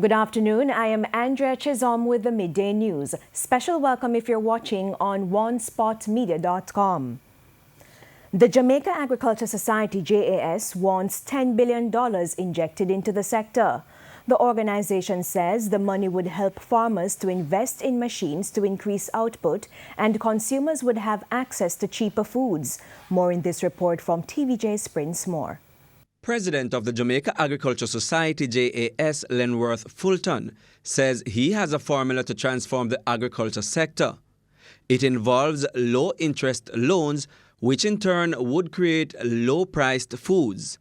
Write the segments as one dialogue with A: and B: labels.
A: Good afternoon. I am Andrea Chisholm with the Midday News. Special welcome if you're watching on onespotmedia.com. The Jamaica Agriculture Society, JAS, wants $10 billion injected into the sector. The organization says the money would help farmers to invest in machines to increase output and consumers would have access to cheaper foods. More in this report from TVJ's Prince Moore.
B: President of the Jamaica Agriculture Society, JAS, Lenworth Fulton, says he has a formula to transform the agriculture sector. It involves low-interest loans, which in turn would create low-priced foods.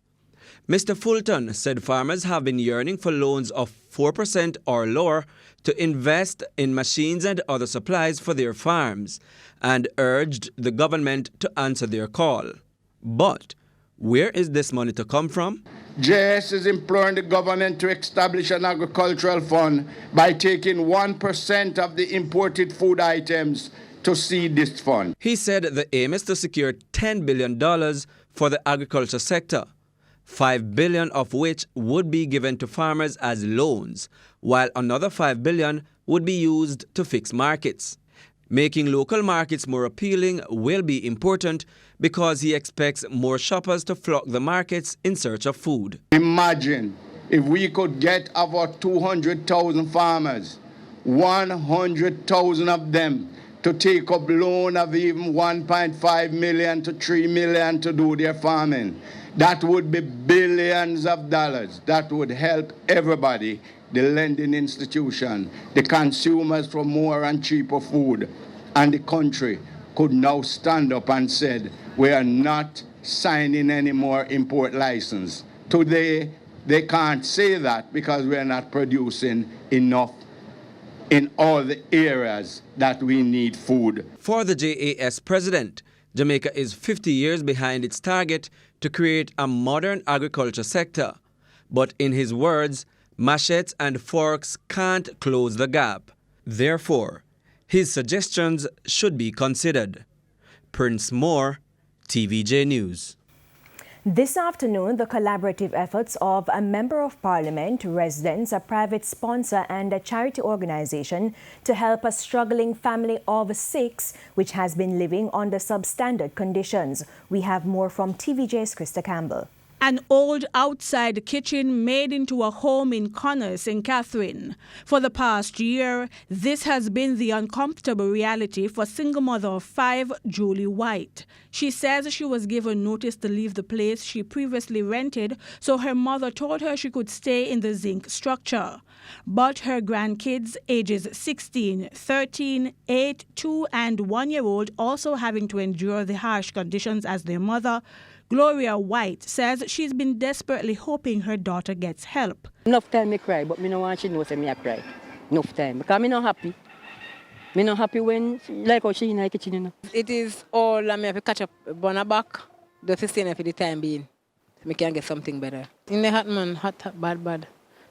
B: Mr. Fulton said farmers have been yearning for loans of 4% or lower to invest in machines and other supplies for their farms and urged the government to answer their call. But where is this money to come from?
C: JAS is imploring the government to establish an agricultural fund by taking 1% of the imported food items to seed this fund.
B: He said the aim is to secure $10 billion for the agriculture sector, $5 billion of which would be given to farmers as loans, while another $5 billion would be used to fix markets. Making local markets more appealing will be important because he expects more shoppers to flock the markets in search of food.
C: Imagine if we could get about 200,000 farmers, 100,000 of them to take up loan of even 1.5 million to 3 million to do their farming. That would be billions of dollars. That would help everybody, the lending institution, the consumers for more and cheaper food, and the country could now stand up and said, we are not signing any more import license. Today, they can't say that because we are not producing enough in all the areas that we need food.
B: For the JAS president, Jamaica is 50 years behind its target to create a modern agriculture sector. But in his words, machetes and forks can't close the gap. Therefore, his suggestions should be considered. Prince Moore, TVJ News.
A: This afternoon, the collaborative efforts of a Member of Parliament, residents, a private sponsor and a charity organization to help a struggling family of 6 which has been living under substandard conditions. We have more from TVJ's Krista Campbell.
D: An old outside kitchen made into a home in Connors, St. Catherine. For the past year, this has been the uncomfortable reality for single mother of 5, Julie White. She says she was given notice to leave the place she previously rented, so her mother told her she could stay in the zinc structure. But her grandkids, ages 16, 13, 8, 2, and 1-year-old, also having to endure the harsh conditions as their mother, Gloria White says she's been desperately hoping her daughter gets help.
E: Enough time I cry, but I don't want she know say I cry. Enough time, because I'm not happy. I'm not happy when, like how she in the kitchen, you know.
F: It is all I have to catch up on back, just to stay for the time being, so I can get something better. In the hot, man, hot, bad.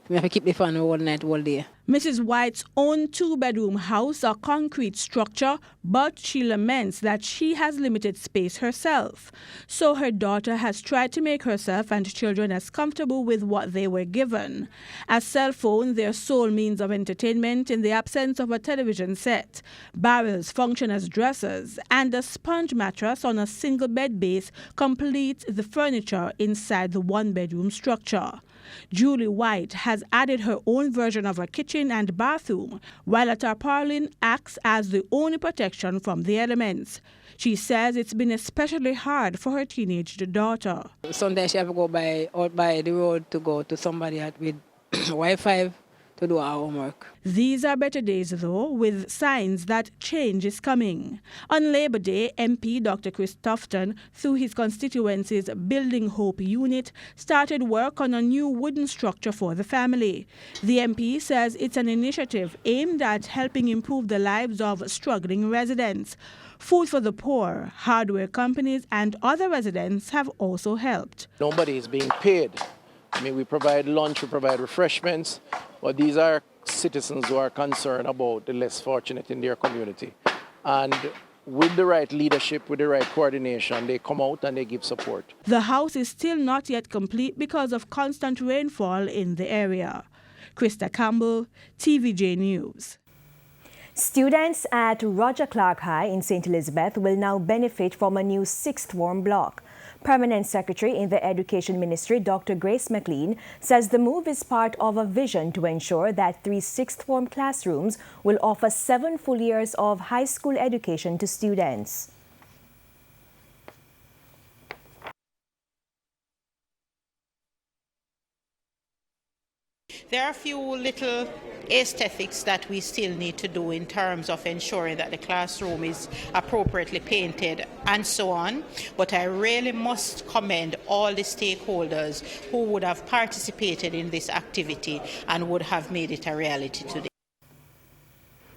F: I have to keep the fan all night, all day.
D: Mrs. White's own 2-bedroom house, a concrete structure, but she laments that she has limited space herself. So her daughter has tried to make herself and children as comfortable with what they were given. A cell phone, their sole means of entertainment in the absence of a television set. Barrels function as dressers, and a sponge mattress on a single bed base completes the furniture inside the 1-bedroom structure. Julie White has added her own version of a kitchen and bathroom, while a tarpaulin acts as the only protection from the elements. She says it's been especially hard for her teenage daughter.
F: Sometimes she have to go out by the road to go to somebody with Wi-Fi to do our homework.
D: These are better days, though, with signs that change is coming. On Labour Day, MP Dr. Chris Tufton, through his constituency's Building Hope unit, started work on a new wooden structure for the family. The MP says it's an initiative aimed at helping improve the lives of struggling residents. Food for the poor, hardware companies and other residents have also helped.
G: Nobody is being paid. I mean, we provide lunch, we provide refreshments, but these are citizens who are concerned about the less fortunate in their community. And with the right leadership, with the right coordination, they come out and they give support.
D: The house is still not yet complete because of constant rainfall in the area. Krista Campbell, TVJ News.
A: Students at Roger Clark High in St. Elizabeth will now benefit from a new sixth form block. Permanent Secretary in the Education Ministry, Dr. Grace McLean, says the move is part of a vision to ensure that 3 sixth form classrooms will offer 7 full years of high school education to students.
H: There are a few little aesthetics that we still need to do in terms of ensuring that the classroom is appropriately painted and so on. But I really must commend all the stakeholders who would have participated in this activity and would have made it a reality today.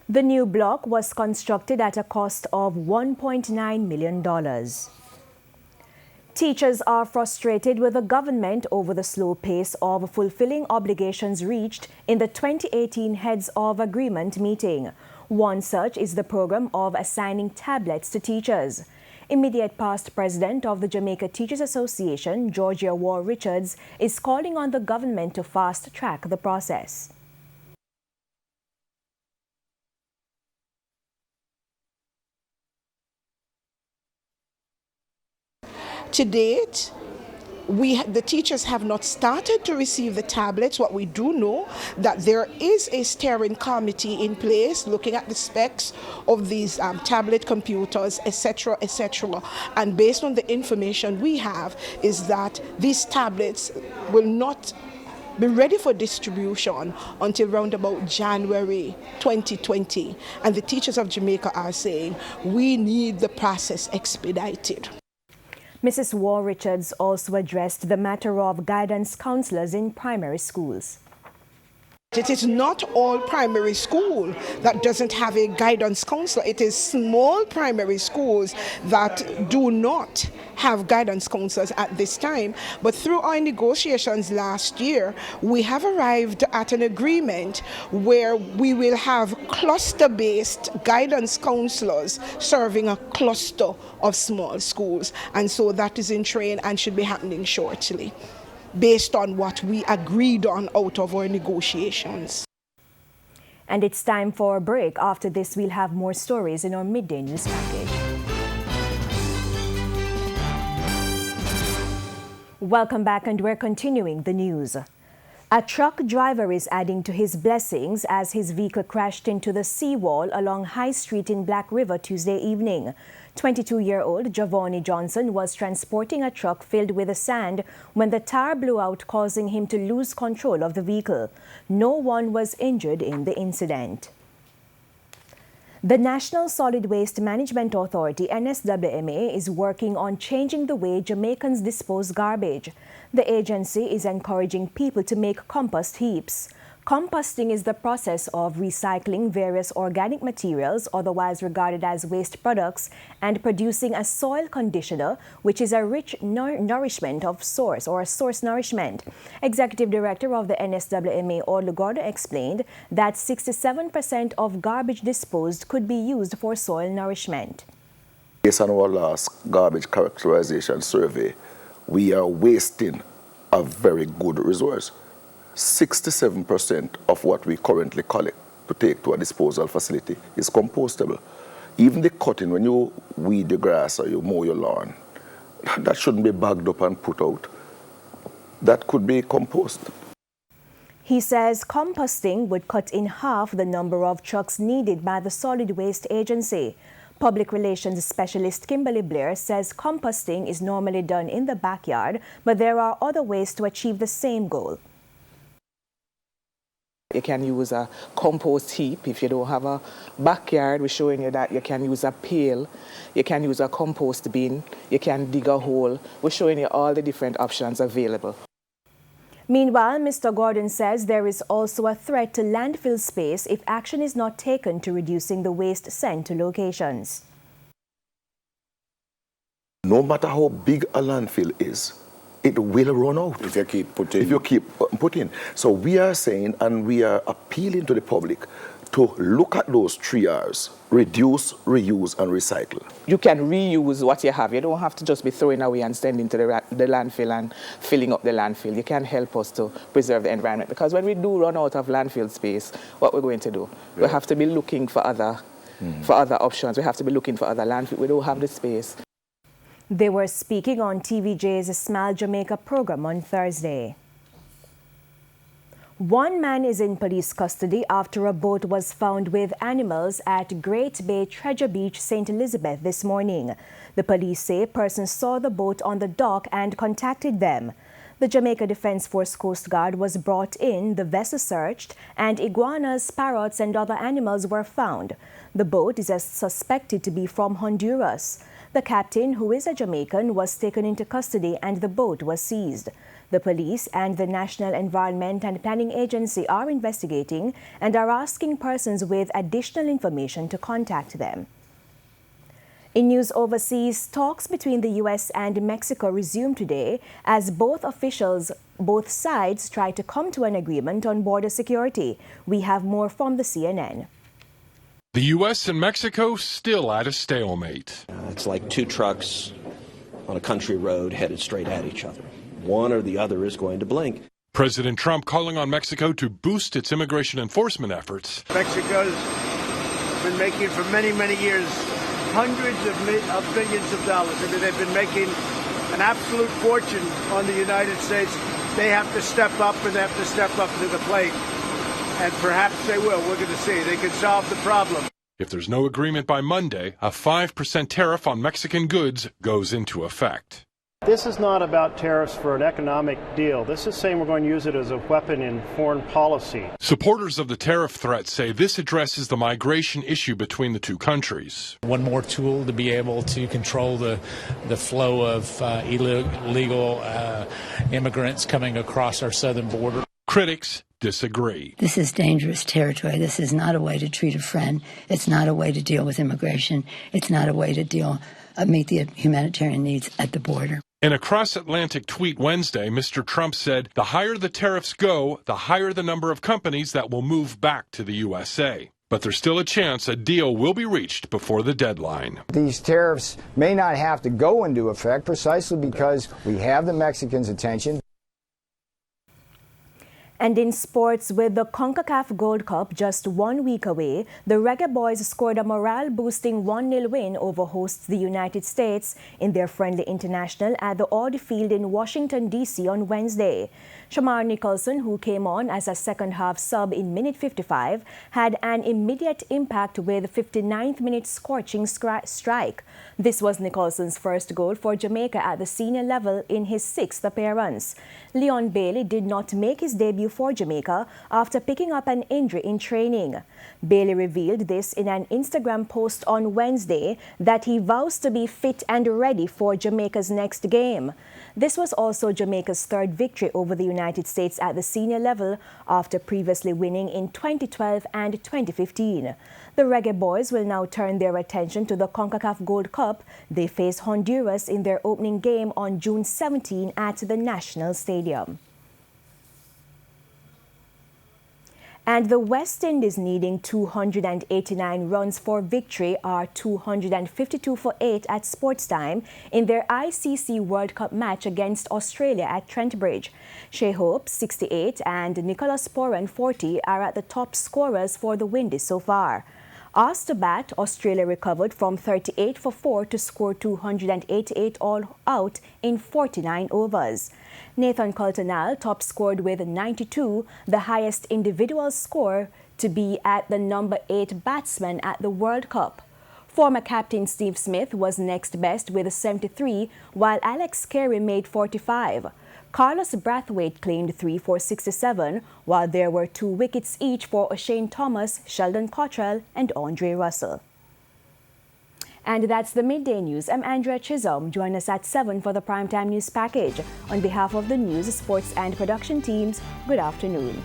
A: The new block was constructed at a cost of $1.9 million. Teachers are frustrated with the government over the slow pace of fulfilling obligations reached in the 2018 Heads of Agreement meeting. One such is the program of assigning tablets to teachers. Immediate past president of the Jamaica Teachers Association, Georgia War Richards, is calling on the government to fast-track the process.
I: To date, the teachers have not started to receive the tablets. What we do know that there is a steering committee in place looking at the specs of these tablet computers, etc., etc. And based on the information we have is that these tablets will not be ready for distribution until around about January 2020. And the teachers of Jamaica are saying we need the process expedited.
A: Mrs. War Richards also addressed the matter of guidance counselors in primary schools.
I: It is not all primary school that doesn't have a guidance counselor. It is small primary schools that do not have guidance counselors at this time. But through our negotiations last year, we have arrived at an agreement where we will have cluster-based guidance counselors serving a cluster of small schools. And so that is in train and should be happening shortly, based on what we agreed on out of our negotiations.
A: And it's time for a break. After this, we'll have more stories in our midday news package. Welcome back, and we're continuing the news. A truck driver is adding to his blessings as his vehicle crashed into the seawall along High Street in Black River Tuesday evening. 22-year-old Giovanni Johnson was transporting a truck filled with sand when the tire blew out, causing him to lose control of the vehicle. No one was injured in the incident. The National Solid Waste Management Authority, NSWMA, is working on changing the way Jamaicans dispose garbage. The agency is encouraging people to make compost heaps. Composting is the process of recycling various organic materials, otherwise regarded as waste products, and producing a soil conditioner, which is a rich nourishment of source nourishment. Executive Director of the NSWMA, Agro, explained that 67% of garbage disposed could be used for soil nourishment.
J: Based on our last garbage characterization survey, we are wasting a very good resource. 67% of what we currently collect to take to a disposal facility is compostable. Even the cutting, when you weed the grass or you mow your lawn, that shouldn't be bagged up and put out. That could be composted.
A: He says composting would cut in half the number of trucks needed by the Solid Waste Agency. Public relations specialist Kimberly Blair says composting is normally done in the backyard, but there are other ways to achieve the same goal.
K: You can use a compost heap. If you don't have a backyard, we're showing you that you can use a pail, you can use a compost bin, you can dig a hole. We're showing you all the different options available.
A: Meanwhile, Mr. Gordon says there is also a threat to landfill space if action is not taken to reducing the waste sent to locations.
J: No matter how big a landfill is, it will run out.
L: If you keep putting.
J: If you keep putting. So we are saying, and we are appealing to the public to look at those 3 R's: reduce, reuse, and recycle.
K: You can reuse what you have. You don't have to just be throwing away and sending to the landfill and filling up the landfill. You can help us to preserve the environment, because when we do run out of landfill space, what we're going to do? We have to be looking for other options. We have to be looking for other landfill. We don't have the space.
A: They were speaking on TVJ's Smile Jamaica program on Thursday. One man is in police custody after a boat was found with animals at Great Bay Treasure Beach, St. Elizabeth this morning. The police say persons saw the boat on the dock and contacted them. The Jamaica Defense Force Coast Guard was brought in, the vessel searched, and iguanas, parrots, and other animals were found. The boat is suspected to be from Honduras. The captain, who is a Jamaican, was taken into custody and the boat was seized. The police and the National Environment and Planning Agency are investigating and are asking persons with additional information to contact them. In news overseas, talks between the U.S. and Mexico resumed today as both sides try to come to an agreement on border security. We have more from the CNN.
L: The U.S. and Mexico still at a stalemate.
M: It's like 2 trucks on a country road headed straight at each other. One or the other is going to blink.
L: President Trump calling on Mexico to boost its immigration enforcement efforts.
N: Mexico's been making for many, many years hundreds of billions of dollars. I mean, they've been making an absolute fortune on the United States. They have to step up, and they have to step up to the plate. And perhaps they will. We're going to see. They can solve the problem.
L: If there's no agreement by Monday, a 5% tariff on Mexican goods goes into effect.
O: This is not about tariffs for an economic deal. This is saying we're going to use it as a weapon in foreign policy.
L: Supporters of the tariff threat say this addresses the migration issue between the 2 countries.
P: One more tool to be able to control the flow of illegal immigrants coming across our southern border.
L: Critics disagree.
Q: This is dangerous territory. This is not a way to treat a friend. It's not a way to deal with immigration. It's not a way to meet the humanitarian needs at the border.
L: In a cross-Atlantic tweet Wednesday, Mr. Trump said, the higher the tariffs go, the higher the number of companies that will move back to the USA. But there's still a chance a deal will be reached before the deadline.
R: These tariffs may not have to go into effect precisely because we have the Mexicans' attention.
A: And in sports, with the CONCACAF Gold Cup just 1 week away, the Reggae Boys scored a morale-boosting 1-0 win over hosts the United States in their friendly international at the Audi Field in Washington, D.C. on Wednesday. Shamar Nicholson, who came on as a second-half sub in minute 55, had an immediate impact with 59th minute scorching strike. This was Nicholson's first goal for Jamaica at the senior level in his 6th appearance. Leon Bailey did not make his debut for Jamaica after picking up an injury in training. Bailey revealed this in an Instagram post on Wednesday that he vows to be fit and ready for Jamaica's next game. This was also Jamaica's 3rd victory over the United States at the senior level after previously winning in 2012 and 2015. The Reggae Boys will now turn their attention to the CONCACAF Gold Cup. They face Honduras in their opening game on June 17 at the National Stadium. And the West Indies, needing 289 runs for victory, are 252 for 8 at sports time in their ICC World Cup match against Australia at Trent Bridge. Shea Hope, 68, and Nicholas Poran, 40, are at the top scorers for the Windies so far. Asked to bat, Australia recovered from 38 for 4 to score 288 all out in 49 overs. Nathan Coulter-Nile top scored with 92, the highest individual score to be at the number 8 batsman at the World Cup. Former captain Steve Smith was next best with 73, while Alex Carey made 45. Carlos Brathwaite claimed 3 for 67, while there were 2 wickets each for O'Shane Thomas, Sheldon Cottrell, and Andre Russell. And that's the Midday News. I'm Andrea Chisholm. Join us at 7 for the Primetime News Package. On behalf of the news, sports, and production teams, good afternoon.